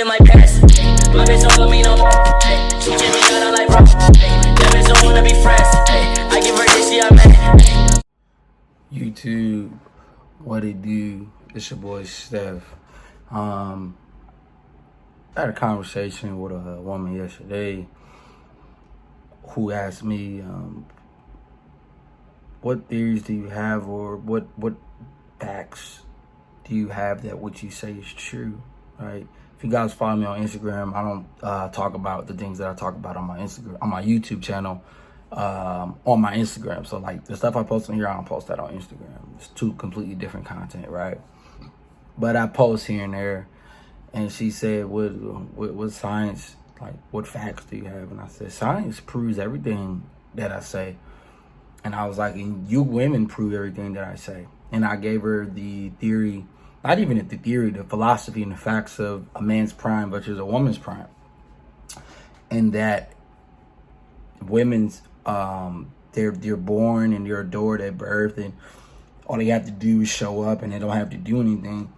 looking like past. My bitch don't love me no more. She give me out, I'm like, bro. That bitch don't wanna be friends. I give her this, she I'm mad. YouTube, what it do? It's your boy Steph. I had a conversation with a woman yesterday who asked me, what theories do you have, or what facts do you have that what you say is true, right? If you guys follow me on Instagram, I don't talk about the things that I talk about on my Instagram, on my YouTube channel, on my Instagram. So like the stuff I post on here, I don't post that on Instagram. It's two completely different content, right? But I post here and there. And she said, what science, like, what facts do you have? And I said, science proves everything that I say. And I was like, and you women prove everything that I say. And I gave her the theory, not even the theory, the philosophy and the facts of a man's prime versus a woman's prime. And that women's, they're born and they're adored at birth, and all they have to do is show up and they don't have to do anything.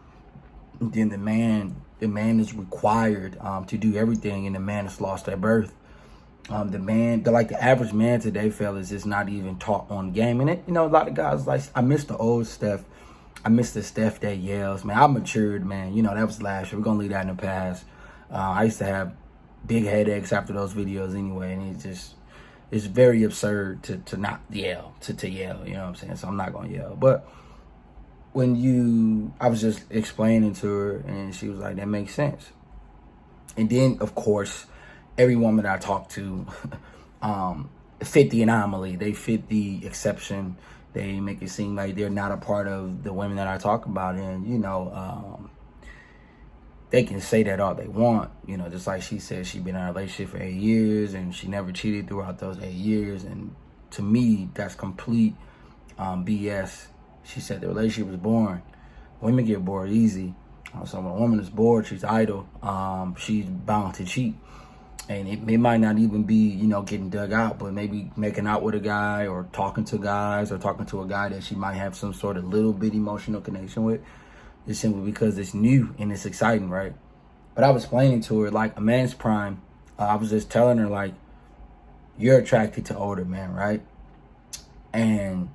And then the man is required to do everything, and the man is lost at birth. The average man today, fellas, is not even taught on game. And it, a lot of guys like, I miss the old Steph. I miss the Steph that yells, man. I matured, man. That was last year. We're gonna leave that in the past. I used to have big headaches after those videos anyway, and it's very absurd to not yell, to yell. You know what I'm saying? So I'm not gonna yell, but. I was just explaining to her, and she was like, that makes sense. And then, of course, every woman that I talk to fit the anomaly. They fit the exception. They make it seem like they're not a part of the women that I talk about. And, they can say that all they want. Just like she said, she'd been in a relationship for 8 years, and she never cheated throughout those 8 years. And to me, that's complete BS. She said the relationship was boring. Women get bored easy. So when a woman is bored, she's idle. She's bound to cheat. And it might not even be, getting dug out, but maybe making out with a guy, or talking to guys, or talking to a guy that she might have some sort of little bit emotional connection with. Just simply because it's new and it's exciting, right? But I was explaining to her, like, a man's prime. I was just telling her, like, you're attracted to older men, right? And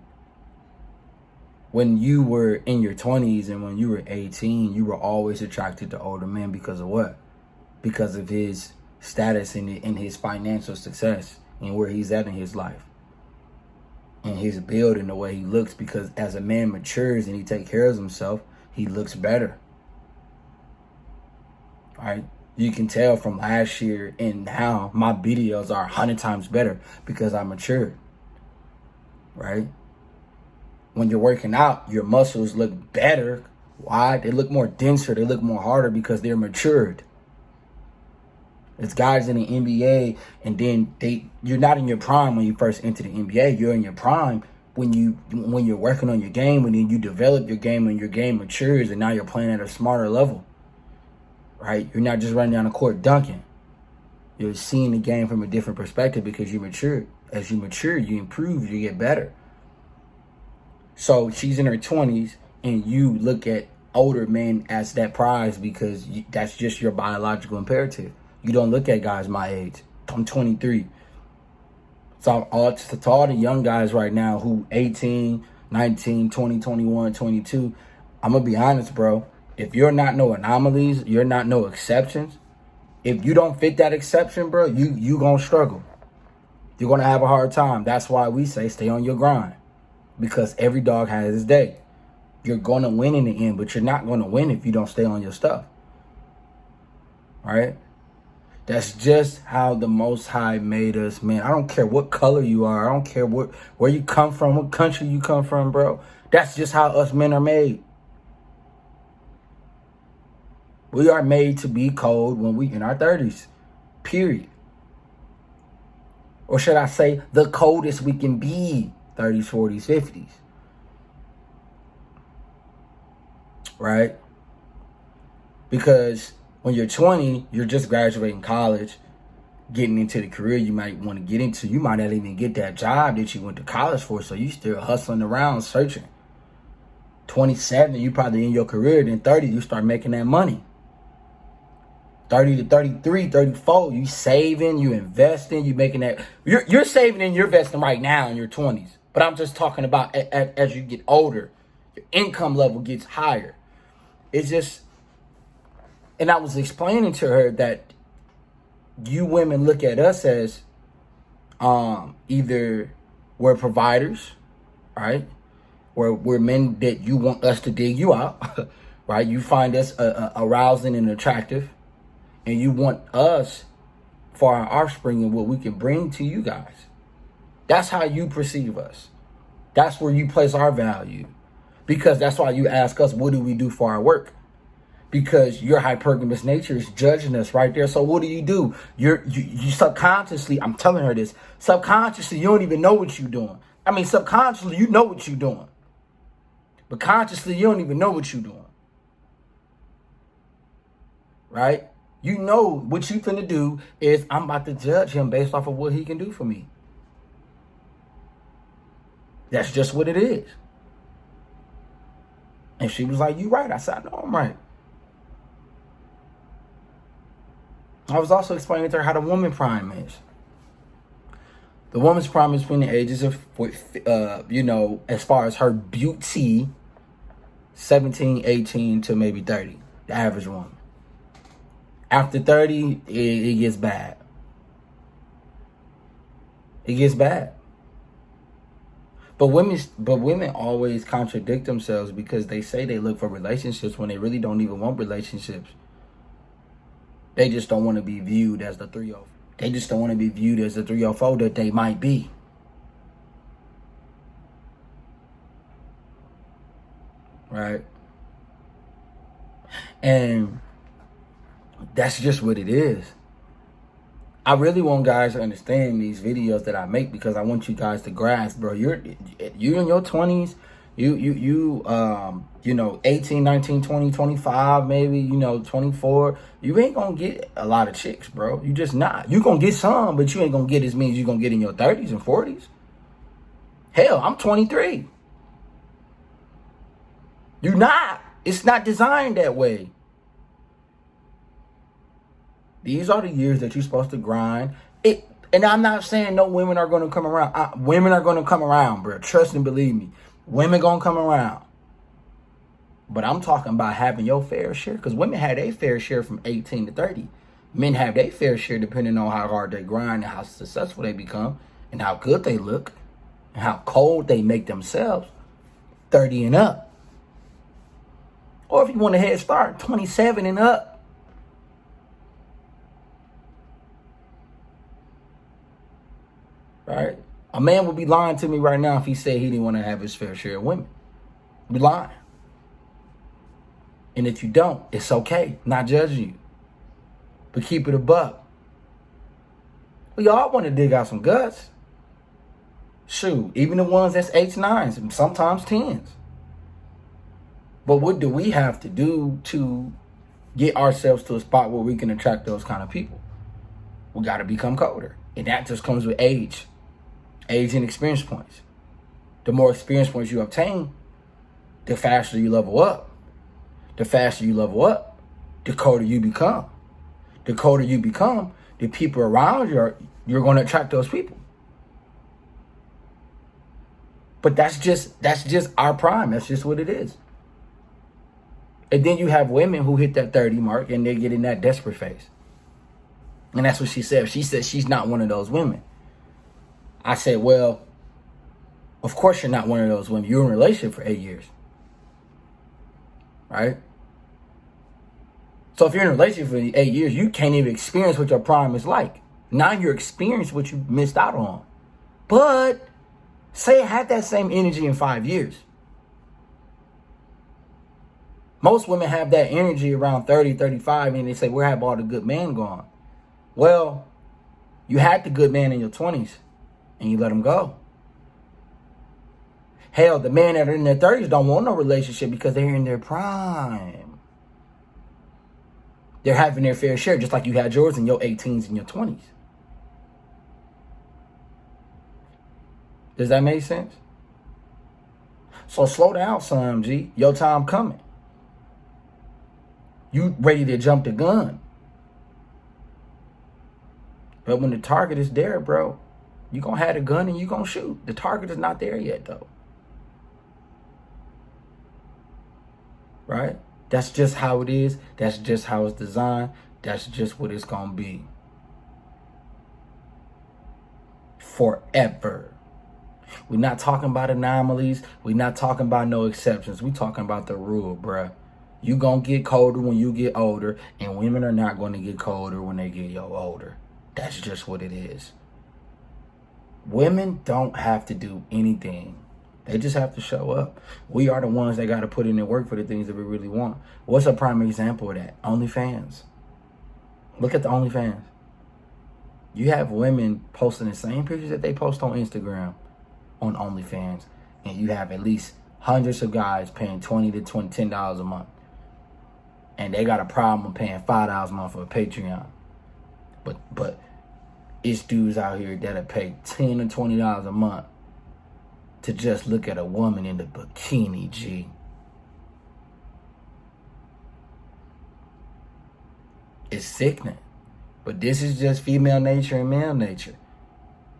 when you were in your 20s and when you were 18, you were always attracted to older men because of what? Because of his status and his financial success and where he's at in his life. And his build and the way he looks, because as a man matures and he takes care of himself, he looks better. Right? You can tell from last year and now my videos are 100 times better because I matured. Right? When you're working out, your muscles look better. Why? They look more denser. They look more harder because they're matured. It's guys in the NBA, and then you're not in your prime when you first enter the NBA. You're in your prime when you're working on your game, and then you develop your game and your game matures, and now you're playing at a smarter level. Right? You're not just running down the court dunking. You're seeing the game from a different perspective because you matured. As you mature, you improve, you get better. So she's in her 20s, and you look at older men as that prize because that's just your biological imperative. You don't look at guys my age. I'm 23. So to all the young guys right now who 18, 19, 20, 21, 22, I'm going to be honest, bro. If you're not no anomalies, you're not no exceptions. If you don't fit that exception, bro, you going to struggle. You're going to have a hard time. That's why we say stay on your grind. Because every dog has his day. You're going to win in the end, but you're not going to win if you don't stay on your stuff. All right? That's just how the Most High made us, man. I don't care what color you are. I don't care where you come from, what country you come from, bro. That's just how us men are made. We are made to be cold when we in our 30s. Period. Or should I say the coldest we can be. 30s, 40s, 50s. Right? Because when you're 20, you're just graduating college, getting into the career you might want to get into. You might not even get that job that you went to college for, so you still hustling around searching. 27, you probably in your career. Then 30, you start making that money. 30 to 33, 34, you saving, you investing, you making that. You're saving and you're investing right now in your 20s. But I'm just talking about as you get older, your income level gets higher. It's just, and I was explaining to her that you women look at us as either we're providers, right? Or we're men that you want us to dig you out, right? You find us arousing and attractive, and you want us for our offspring and what we can bring to you guys. That's how you perceive us. That's where you place our value. Because that's why you ask us, what do we do for our work? Because your hypergamous nature is judging us right there. So what do? You subconsciously, I'm telling her this, subconsciously, you don't even know what you're doing. I mean, subconsciously, you know what you're doing. But consciously, you don't even know what you're doing. Right? You know what you finna do is I'm about to judge him based off of what he can do for me. That's just what it is. And she was like, you right. I said, I know I'm right. I was also explaining to her how the woman prime is. The woman's prime is between the ages of, as far as her beauty, 17, 18 to maybe 30, the average woman. After 30, it gets bad. It gets bad. But women always contradict themselves because they say they look for relationships when they really don't even want relationships. They just don't want to be viewed as the 304. They just don't want to be viewed as the 304 that they might be. Right? And that's just what it is. I really want guys to understand these videos that I make because I want you guys to grasp, bro. You in your 20s, you 18, 19, 20, 25, maybe, 24. You ain't gonna get a lot of chicks, bro. You just not. You gonna get some, but you ain't gonna get as many as you gonna get in your 30s and 40s. Hell, I'm 23. You not. It's not designed that way. These are the years that you're supposed to grind. And I'm not saying no women are going to come around. Women are going to come around, bro. Trust and believe me. Women going to come around. But I'm talking about having your fair share. Because women have their fair share from 18 to 30. Men have their fair share depending on how hard they grind and how successful they become. And how good they look. And how cold they make themselves. 30 and up. Or if you want a head start, 27 and up. Right? A man would be lying to me right now if he said he didn't want to have his fair share of women. He'd be lying. And if you don't, it's okay. Not judging you. But keep it a buck. We all want to dig out some guts. Shoot, even the ones that's 8s, 9s, and sometimes 10s. But what do we have to do to get ourselves to a spot where we can attract those kind of people? We got to become colder. And that just comes with age. Age and experience points. The more experience points you obtain, the faster you level up. The faster you level up, the colder you become. The colder you become, the people around you, you're going to attract those people. But that's just our prime. That's just what it is. And then you have women who hit that 30 mark and they get in that desperate phase. And that's what she said. She said she's not one of those women. I said, well, of course you're not one of those women. You're in a relationship for 8 years. Right? So if you're in a relationship for 8 years, you can't even experience what your prime is like. Now you're experiencing what you missed out on. But say I had that same energy in 5 years. Most women have that energy around 30, 35, and they say, where have all the good men gone? Well, you had the good man in your 20s, and you let him go. Hell, the men that are in their 30s don't want no relationship because they're in their prime. They're having their fair share, just like you had yours in your 18s and your 20s. Does that make sense? So slow down, son, G. Your time coming. You ready to jump the gun. But when the target is there, bro, you gonna have a gun and you gonna shoot. The target is not there yet, though. Right? That's just how it is. That's just how it's designed. That's just what it's gonna be. Forever. We're not talking about anomalies. We're not talking about no exceptions. We're talking about the rule, bruh. You gonna get colder when you get older, and women are not gonna get colder when they get older. That's just what it is. Women don't have to do anything. They just have to show up. We are the ones that got to put in the work for the things that we really want. What's a prime example of that? OnlyFans. Look at the OnlyFans. You have women posting the same pictures that they post on Instagram on OnlyFans, and you have at least hundreds of guys paying $20 to $10 a month. And they got a problem with paying $5 a month for a Patreon. But it's dudes out here that'll pay $10 or $20 a month to just look at a woman in the bikini, G. It's sickening. But this is just female nature and male nature.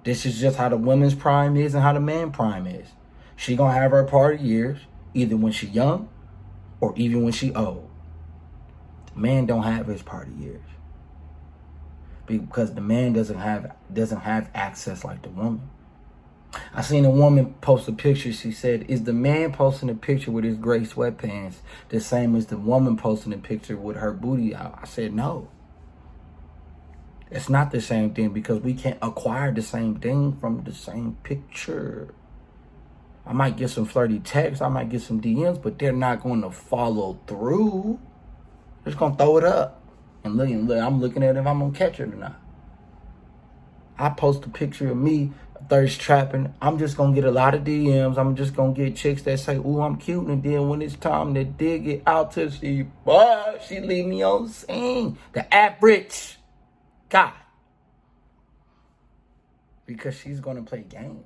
This is just how the woman's prime is and how the man prime is. She gonna have her party years, either when she young or even when she old. The man don't have his party years. Because the man doesn't have access like the woman. I seen a woman post a picture. She said, is the man posting a picture with his gray sweatpants the same as the woman posting a picture with her booty out? I said, no. It's not the same thing, because we can't acquire the same thing from the same picture. I might get some flirty texts. I might get some DMs, but they're not going to follow through. They're just going to throw it up. And look, I'm looking at if I'm going to catch it or not. I post a picture of me thirst trapping. I'm just going to get a lot of DMs. I'm just going to get chicks that say, ooh, I'm cute. And then when it's time to dig it out to she leave me on the scene. The average guy. Because she's going to play games.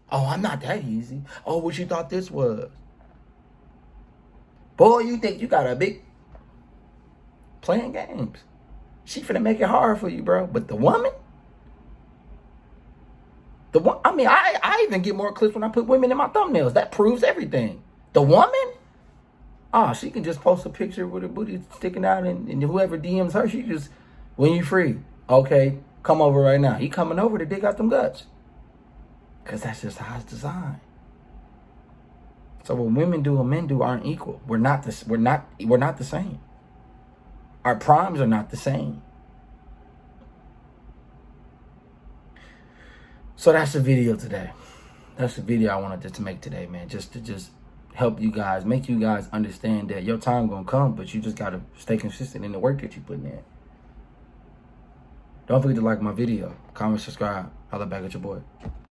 Oh, I'm not that easy. Oh, what you thought this was? Boy, you think you got a big... Playing games. She finna make it hard for you, bro. But the woman? I even get more clips when I put women in my thumbnails. That proves everything. The woman? She can just post a picture with her booty sticking out, and whoever DMs her, she just, when you free, okay, come over right now. He coming over to dig out them guts. Because that's just how it's designed. So what women do and men do aren't equal. We're not the same. Our primes are not the same. So that's the video today. That's the video I wanted to make today, man. Just to help you guys, make you guys understand that your time gonna come, but you just gotta stay consistent in the work that you're putting in. Don't forget to like my video, comment, subscribe. Holla back at your boy.